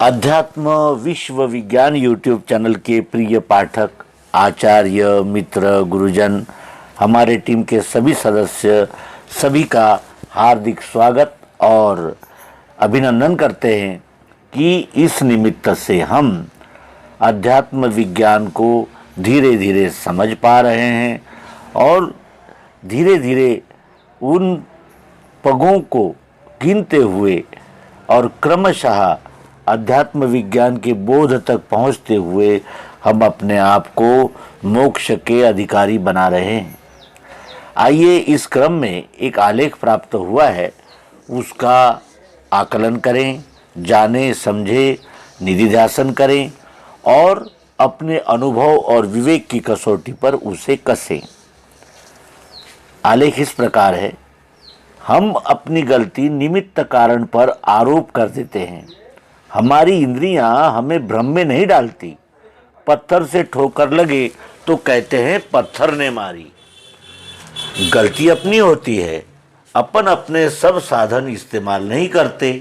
अध्यात्म विश्व विज्ञान यूट्यूब चैनल के प्रिय पाठक, आचार्य, मित्र, गुरुजन, हमारे टीम के सभी सदस्य, सभी का हार्दिक स्वागत और अभिनंदन करते हैं कि इस निमित्त से हम अध्यात्म विज्ञान को धीरे धीरे समझ पा रहे हैं और धीरे धीरे उन पगों को गिनते हुए और क्रमशः अध्यात्म विज्ञान के बोध तक पहुंचते हुए हम अपने आप को मोक्ष के अधिकारी बना रहे हैं। आइए इस क्रम में एक आलेख प्राप्त हुआ है, उसका आकलन करें, जानें, समझें, निधिध्यासन करें और अपने अनुभव और विवेक की कसौटी पर उसे कसें। आलेख इस प्रकार है। हम अपनी गलती निमित्त कारण पर आरोप कर देते हैं। हमारी इंद्रियां हमें भ्रम में नहीं डालती। पत्थर से ठोकर लगे तो कहते हैं पत्थर ने मारी। गलती अपनी होती है। अपन अपने सब साधन इस्तेमाल नहीं करते।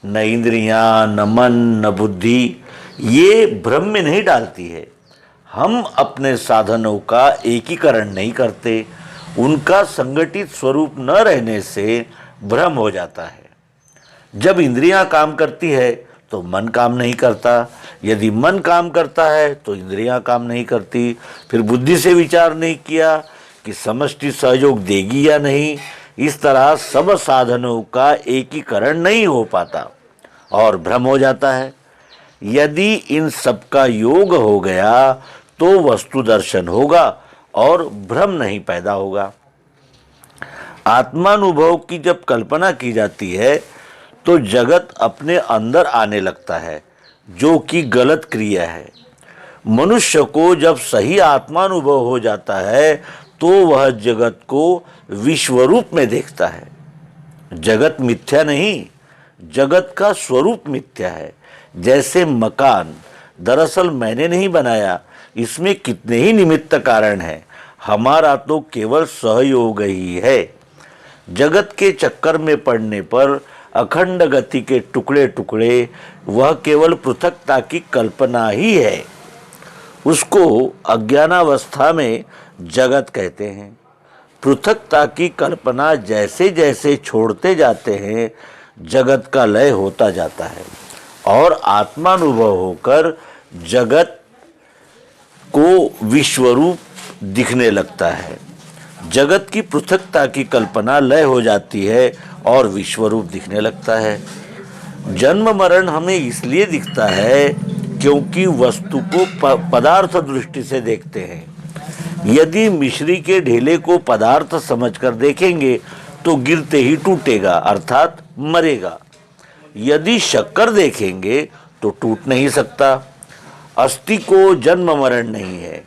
न इंद्रियां, न मन, न बुद्धि ये भ्रम में नहीं डालती है। हम अपने साधनों का एकीकरण नहीं करते। उनका संगठित स्वरूप न रहने से भ्रम हो जाता है। जब इंद्रियां काम करती है तो मन काम नहीं करता। यदि मन काम करता है तो इंद्रियां काम नहीं करती। फिर बुद्धि से विचार नहीं किया कि समष्टि सहयोग देगी या नहीं। इस तरह सब साधनों का एकीकरण नहीं हो पाता और भ्रम हो जाता है। यदि इन सब का योग हो गया तो वस्तु दर्शन होगा और भ्रम नहीं पैदा होगा। आत्मानुभव की जब कल्पना की जाती है तो जगत अपने अंदर आने लगता है, जो कि गलत क्रिया है। मनुष्य को जब सही आत्मानुभव हो जाता है तो वह जगत को विश्वरूप में देखता है। जगत मिथ्या नहीं, जगत का स्वरूप मिथ्या है। जैसे मकान दरअसल मैंने नहीं बनाया, इसमें कितने ही निमित्त कारण हैं, हमारा तो केवल सहयोग ही है। जगत के चक्कर में पड़ने पर अखंड गति के टुकड़े टुकड़े वह केवल पृथकता की कल्पना ही है। उसको अज्ञानावस्था में जगत कहते हैं। पृथकता की कल्पना जैसे जैसे छोड़ते जाते हैं, जगत का लय होता जाता है और आत्मानुभव होकर जगत को विश्वरूप दिखने लगता है। जगत की पृथकता की कल्पना लय हो जाती है और विश्वरूप दिखने लगता है। जन्म मरण हमें इसलिए दिखता है क्योंकि वस्तु को पदार्थ दृष्टि से देखते हैं। यदि मिश्री के ढेले को पदार्थ समझकर देखेंगे तो गिरते ही टूटेगा, अर्थात मरेगा। यदि शक्कर देखेंगे तो टूट नहीं सकता। अस्थि को जन्म मरण नहीं है।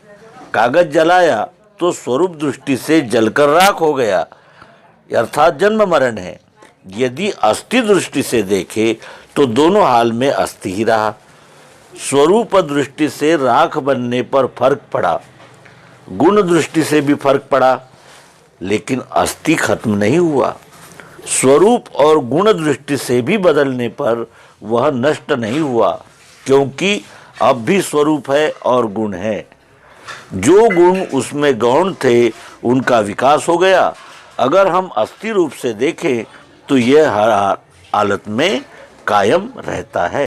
कागज जलाया तो स्वरूप दृष्टि से जलकर राख हो गया, अर्थात जन्म मरण है। यदि अस्थि दृष्टि से देखे तो दोनों हाल में अस्थि ही रहा। स्वरूप दृष्टि से राख बनने पर फर्क पड़ा, गुण दृष्टि से भी फर्क पड़ा, लेकिन अस्थि खत्म नहीं हुआ। स्वरूप और गुण दृष्टि से भी बदलने पर वह नष्ट नहीं हुआ, क्योंकि अब भी स्वरूप है और गुण है। जो गुण उसमें गौण थे उनका विकास हो गया। अगर हम अस्थि रूप से देखें तो यह हर हालत में कायम रहता है।